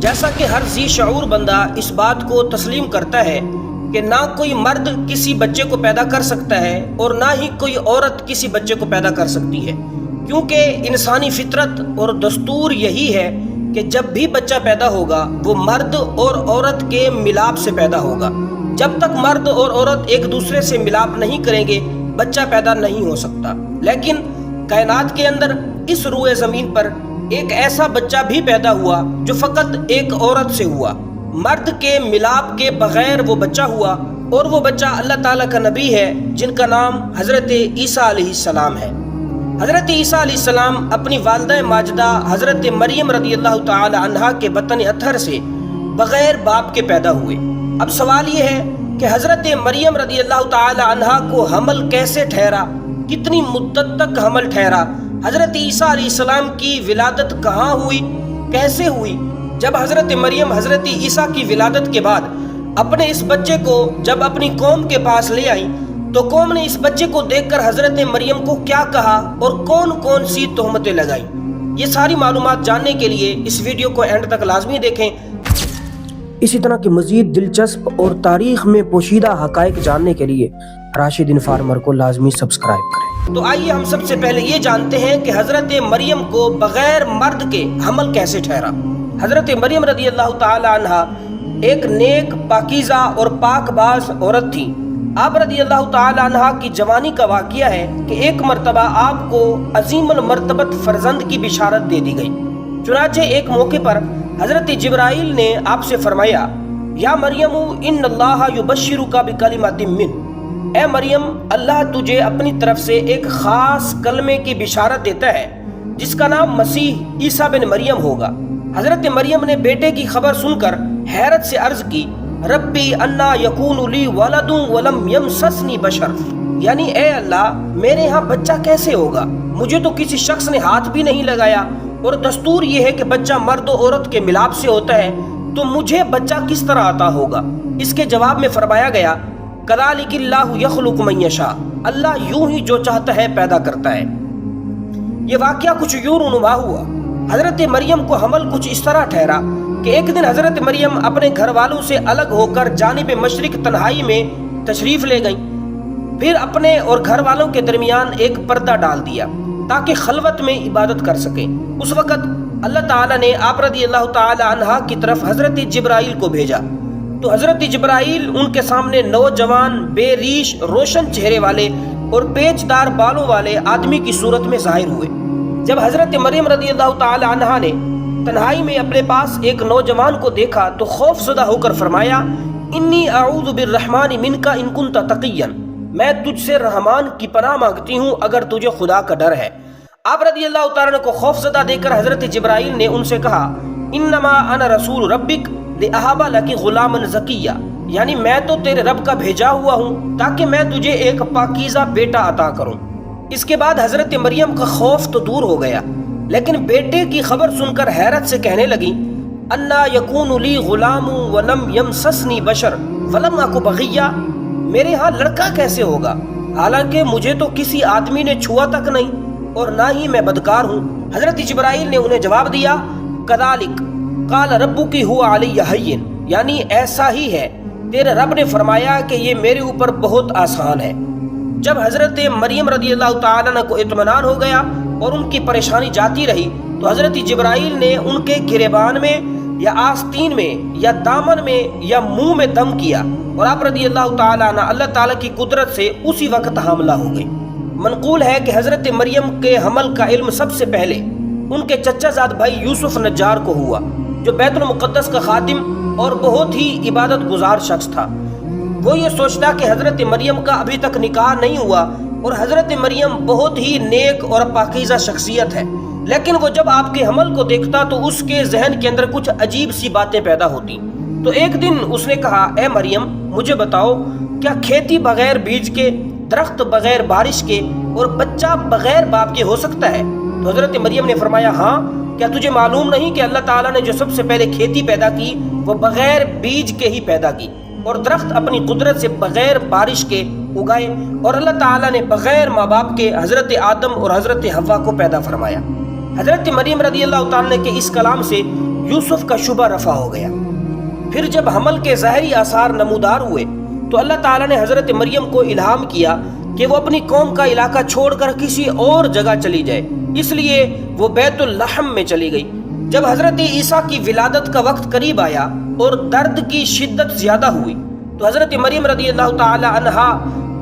جیسا کہ ہر ذی شعور بندہ اس بات کو تسلیم کرتا ہے کہ نہ کوئی مرد کسی بچے کو پیدا کر سکتا ہے اور نہ ہی کوئی عورت کسی بچے کو پیدا کر سکتی ہے، کیونکہ انسانی فطرت اور دستور یہی ہے کہ جب بھی بچہ پیدا ہوگا وہ مرد اور عورت کے ملاپ سے پیدا ہوگا۔ جب تک مرد اور عورت ایک دوسرے سے ملاپ نہیں کریں گے بچہ پیدا نہیں ہو سکتا۔ لیکن کائنات کے اندر اس روئے زمین پر ایک ایسا بچہ بھی پیدا ہوا جو فقط ایک عورت سے ہوا، مرد کے ملاپ کے بغیر وہ بچہ ہوا، اور وہ بچہ اللہ تعالیٰ کا نبی ہے جن کا نام حضرت عیسیٰ علیہ السلام ہے۔ حضرت عیسیٰ علیہ السلام اپنی والدہ ماجدہ حضرت مریم رضی اللہ تعالی عنہا کے بطن اطہر سے بغیر باپ کے پیدا ہوئے۔ اب سوال یہ ہے کہ حضرت مریم رضی اللہ تعالی عنہا کو حمل کیسے ٹھہرا، کتنی مدت تک حمل ٹھہرا، حضرت عیسیٰ علیہ السلام کی ولادت کہاں ہوئی، کیسے ہوئی؟ جب حضرت مریم حضرت عیسیٰ کی ولادت کے بعد اپنے اس بچے کو جب اپنی قوم کے پاس لے آئیں تو قوم نے اس بچے کو دیکھ کر حضرت مریم کو کیا کہا اور کون کون سی تہمتیں لگائیں، یہ ساری معلومات جاننے کے لیے اس ویڈیو کو اینڈ تک لازمی دیکھیں۔ اسی طرح کی مزید دلچسپ اور تاریخ میں پوشیدہ حقائق جاننے کے لیے راشد انفارمر کو لازمی سبسکرائب کریں۔ تو آئیے ہم سب سے پہلے یہ جانتے ہیں کہ حضرت مریم کو بغیر مرد کے حمل کیسے ٹھہرا۔ حضرت مریم رضی اللہ تعالی عنہا ایک نیک، پاکیزہ اور پاک باز عورت تھی۔ آپ رضی اللہ تعالی عنہا کی جوانی کا واقعہ ہے کہ ایک مرتبہ آپ کو عظیم المرتبت فرزند کی بشارت دے دی گئی۔ چنانچہ ایک موقع پر حضرت جبرائیل نے آپ سے فرمایا، یا مریم ان اللہ یبشرک بکلمۃ من، اے مریم اللہ تجھے اپنی طرف سے ایک خاص کلمے کی بشارت دیتا ہے جس کا نام مسیح عیسیٰ بن مریم ہوگا۔ حضرت مریم نے بیٹے کی خبر سن کر حیرت سے عرض کی، ربی انا یکون لی ولد ولم یمسسنی بشر، یعنی اے اللہ میرے ہاں بچہ کیسے ہوگا، مجھے تو کسی شخص نے ہاتھ بھی نہیں لگایا، اور دستور یہ ہے کہ بچہ مرد و عورت کے ملاپ سے ہوتا ہے، تو مجھے بچہ کس طرح عطا ہوگا؟ اس کے جواب میں فرمایا گیا، کذالک اللہ یخلق من یشاء، اللہ یوں ہی جو چاہتا ہے پیدا کرتا ہے۔ یہ واقعہ کچھ یوں رونما ہوا۔ حضرت مریم کو حمل کچھ اس طرح ٹھہرا کہ ایک دن حضرت مریم اپنے گھر والوں سے الگ ہو کر جانب مشرق تنہائی میں تشریف لے گئیں، پھر اپنے اور گھر والوں کے درمیان ایک پردہ ڈال دیا تاکہ خلوت میں عبادت کر سکیں۔ اس وقت اللہ تعالیٰ نے آپ رضی اللہ تعالی عنہا کی طرف حضرت جبرائیل کو بھیجا، تو حضرت جبرائیل ان کے سامنے نوجوان، بے ریش، روشن چہرے والے اور پیچ دار بالوں والے آدمی کی صورت میں ظاہر ہوئے۔ جب حضرت مریم رضی اللہ تعالی عنہا نے تنہائی میں اپنے پاس ایک نوجوان کو دیکھا تو خوف زدہ ہو کر فرمایا، انی اعوذ بالرحمن منک ان کنت تقیا، میں تجھ سے رحمان کی پناہ مانگتی ہوں اگر تجھے خدا کا ڈر ہے۔ آپ رضی اللہ تعالیٰ عنہ کو خوف زدہ دیکھ کر حضرت جبرائیل نے ان سے کہا، انما انا رسول ربک لأہب لک غلاما زکیا، یعنی میں تو تیرے رب کا بھیجا ہوا ہوں تاکہ میں تجھے ایک پاکیزہ بیٹا عطا کروں۔ اس کے بعد حضرت مریم کا خوف تو دور ہو گیا، لیکن بیٹے کی خبر سن کر حیرت سے کہنے لگی، انا یکون لی غلام ولم یمسسنی بشر ولم اک بغیا، میرے ہاں لڑکا کیسے ہوگا حالانکہ مجھے تو کسی آدمی نے چھوا تک نہیں اور نہ ہی میں بدکار ہوں۔ حضرت جبرائیل نے انہیں جواب دیا، کذالک قال ربک هو علی ہین، یعنی ایسا ہی ہے، تیرے رب نے فرمایا کہ یہ میرے اوپر بہت آسان ہے۔ جب حضرت مریم رضی اللہ تعالیٰ عنہ کو اطمینان ہو گیا اور ان کی پریشانی جاتی رہی تو حضرت جبرائیل نے ان کے گریبان میں یا آستین میں یا دامن میں یا منہ میں دم کیا، اور آپ رضی اللہ تعالیٰ عنہ اللہ تعالیٰ کی قدرت سے اسی وقت حاملہ ہو گئی۔ منقول ہے کہ حضرت مریم کے حمل کا علم سب سے پہلے ان کے چچا زاد بھائی یوسف نجار کو ہوا، جو بیت المقدس کا خادم اور بہت ہی عبادت گزار شخص تھا۔ وہ یہ سوچتا کہ حضرت مریم کا ابھی تک نکاح نہیں ہوا اور حضرت مریم بہت ہی نیک اور پاکیزہ شخصیت ہے، لیکن وہ جب آپ کے حمل کو دیکھتا تو اس کے ذہن کے اندر کچھ عجیب سی باتیں پیدا ہوتی۔ تو ایک دن اس نے کہا، اے مریم مجھے بتاؤ، کیا کھیتی بغیر بیج کے، درخت بغیر بارش کے اور بچہ بغیر باپ کے ہو سکتا ہے؟ تو حضرت مریم نے فرمایا، ہاں، کیا تجھے معلوم نہیں کہ اللہ تعالیٰ نے جو سب سے پہلے کھیتی پیدا کی وہ بغیر بیج کے ہی پیدا کی، اور درخت اپنی قدرت سے بغیر بارش کے اگائے، اور اللہ تعالیٰ نے بغیر ماں باپ کے حضرت آدم اور حضرت حوا کو پیدا فرمایا۔ حضرت مریم رضی اللہ تعالیٰ کے اس کلام سے یوسف کا شبہ رفع ہو گیا۔ پھر جب حمل کے ظاہری آثار نمودار ہوئے تو اللہ تعالیٰ نے حضرت مریم کو الہام کیا کہ وہ اپنی قوم کا علاقہ چھوڑ کر کسی اور جگہ چلی جائے، اس لیے وہ بیت اللحم میں چلی گئی۔ جب حضرت عیسیٰ کی ولادت کا وقت قریب آیا اور درد کی شدت زیادہ ہوئی تو حضرت مریم رضی اللہ تعالی عنہا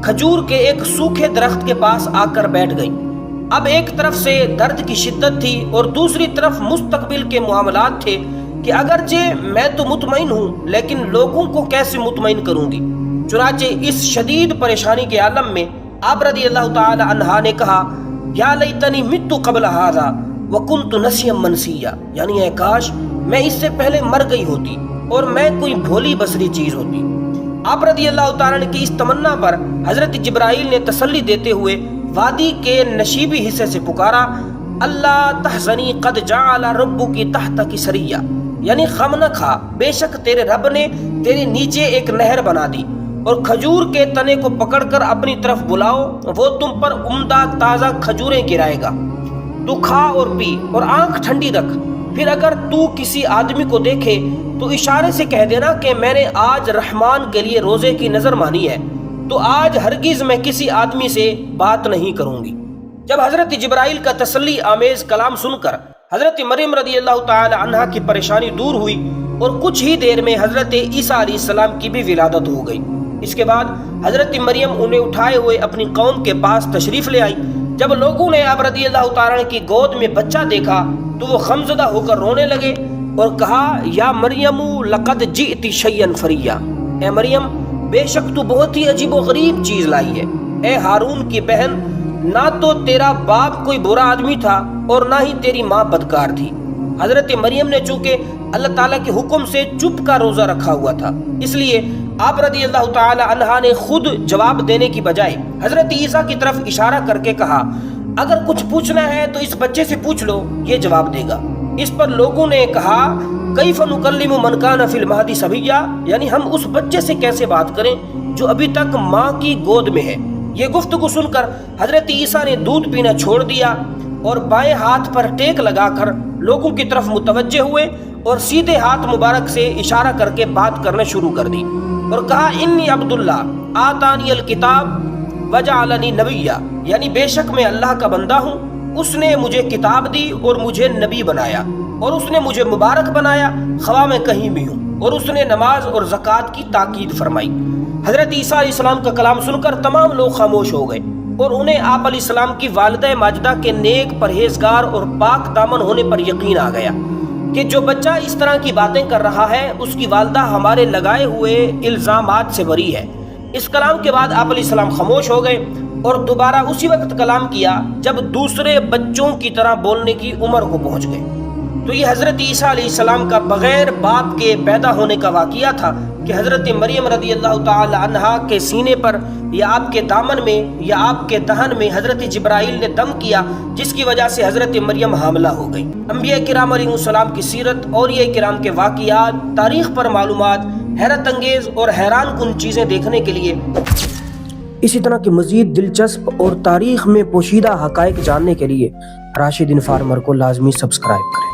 کھجور کے ایک سوکھے درخت کے پاس آ کر بیٹھ گئی۔ اب ایک طرف سے درد کی شدت تھی اور دوسری طرف مستقبل کے معاملات تھے کہ اگرچہ میں تو مطمئن ہوں لیکن لوگوں کو کیسے مطمئن کروں گی۔ چنانچہ اس شدید پریشانی کے عالم میں آپ رضی اللہ تعالی عنہا نے کہا یا لیتنی مت قبل ھذا وکنت نسیا منسیا، یعنی اے کاش میں اس سے پہلے مر گئی ہوتی اور میں کوئی بھولی بسری چیز ہوتی۔ آپ رضی اللہ تعالیٰ کی اس تمنا پر حضرت جبرائیل نے تسلی دیتے ہوئے وادی کے نشیبی حصے سے پکارا اللہ تحزنی قد جعل ربک تحتک سریا، یعنی غم نہ کھا، بے شک تیرے رب نے تیرے نیچے ایک نہر بنا دی اور کھجور کے تنے کو پکڑ کر اپنی طرف بلاؤ، وہ تم پر عمدہ تازہ کھجوریں گرائے گا، تو کھا اور پی اور آنکھ ٹھنڈی رکھ۔ پھر اگر تو کسی آدمی کو دیکھے تو اشارے سے کہہ دینا کہ میں نے آج رحمان کے لیے روزے کی نظر مانی ہے، تو آج ہرگز میں کسی آدمی سے بات نہیں کروں گی۔ جب حضرت جبرائیل کا تسلی آمیز کلام سن کر حضرت مریم رضی اللہ تعالی عنہا کی پریشانی دور ہوئی اور کچھ ہی دیر میں حضرت عیسیٰ علیہ السلام کی بھی ولادت ہو گئی۔ اس کے بعد حضرت مریم انہیں اٹھائے ہوئے اپنی قوم کے پاس تشریف لے آئی۔ جب لوگوں نے آپ رضی اللہ تعالیٰ کی گود میں بچہ دیکھا تو وہ غمزدہ ہو کر رونے لگے اور کہا یا مریم لقد جئت شیئا فریا، اے مریم بے شک تو بہت ہی عجیب و غریب چیز لائی ہے۔ اے ہارون کی بہن، نہ تو تیرا باپ کوئی برا آدمی تھا اور نہ ہی تیری ماں بدکار تھی۔ حضرت مریم نے چونکہ اللہ تعالیٰ کے حکم سے چپ کا روزہ رکھا ہوا تھا، اس لیے آپ رضی اللہ تعالی عنہا نے خود جواب دینے کی بجائے حضرت عیسیٰ کی طرف اشارہ کر کے کہا اگر کچھ پوچھنا ہے تو اس بچے سے پوچھ لو، یہ جواب دے گا۔ اس پر لوگوں نے کہا کیف نکلم من کان فی المہد صبیا، یعنی ہم اس بچے سے کیسے بات کریں جو ابھی تک ماں کی گود میں ہے۔ یہ گفتگو سن کر حضرت عیسیٰ نے دودھ پینا چھوڑ دیا اور بائیں ہاتھ پر ٹیک لگا کر لوگوں کی طرف متوجہ ہوئے اور سیدھے ہاتھ مبارک سے اشارہ کر کے بات کرنا شروع کر دی اور کہا انی عبداللہ آتانی الکتاب وجعلنی نبیا، یعنی بے شک میں اللہ کا بندہ ہوں، اس نے مجھے کتاب دی اور مجھے نبی بنایا اور اس نے مجھے مبارک بنایا خواہ میں کہیں بھی ہوں، اور اس نے نماز اور زکوٰۃ کی تاکید فرمائی۔ حضرت عیسیٰ علیہ السلام کا کلام سن کر تمام لوگ خاموش ہو گئے اور انہیں آپ علیہ السلام کی والدہ ماجدہ کے نیک پرہیزگار اور پاک دامن ہونے پر یقین آ گیا کہ جو بچہ اس طرح کی باتیں کر رہا ہے اس کی والدہ ہمارے لگائے ہوئے الزامات سے بری ہے۔ اس کلام کے بعد آپ علیہ السلام خاموش ہو گئے اور دوبارہ اسی وقت کلام کیا جب دوسرے بچوں کی طرح بولنے کی عمر کو پہنچ گئے۔ تو یہ حضرت عیسیٰ علیہ السلام کا بغیر باپ کے پیدا ہونے کا واقعہ تھا کہ حضرت مریم رضی اللہ تعالی عنہا کے سینے پر یا آپ کے دامن میں یا آپ کے دہن میں حضرت جبرائیل نے دم کیا، جس کی وجہ سے حضرت مریم حاملہ ہو گئی۔ انبیاء کرام علیہ السلام کی سیرت، اولیاء کرام کے واقعات، تاریخ پر معلومات، حیرت انگیز اور حیران کن چیزیں دیکھنے کے لیے اسی طرح کی مزید دلچسپ اور تاریخ میں پوشیدہ حقائق جاننے کے لیے راشد انفارمر کو لازمی سبسکرائب کریں۔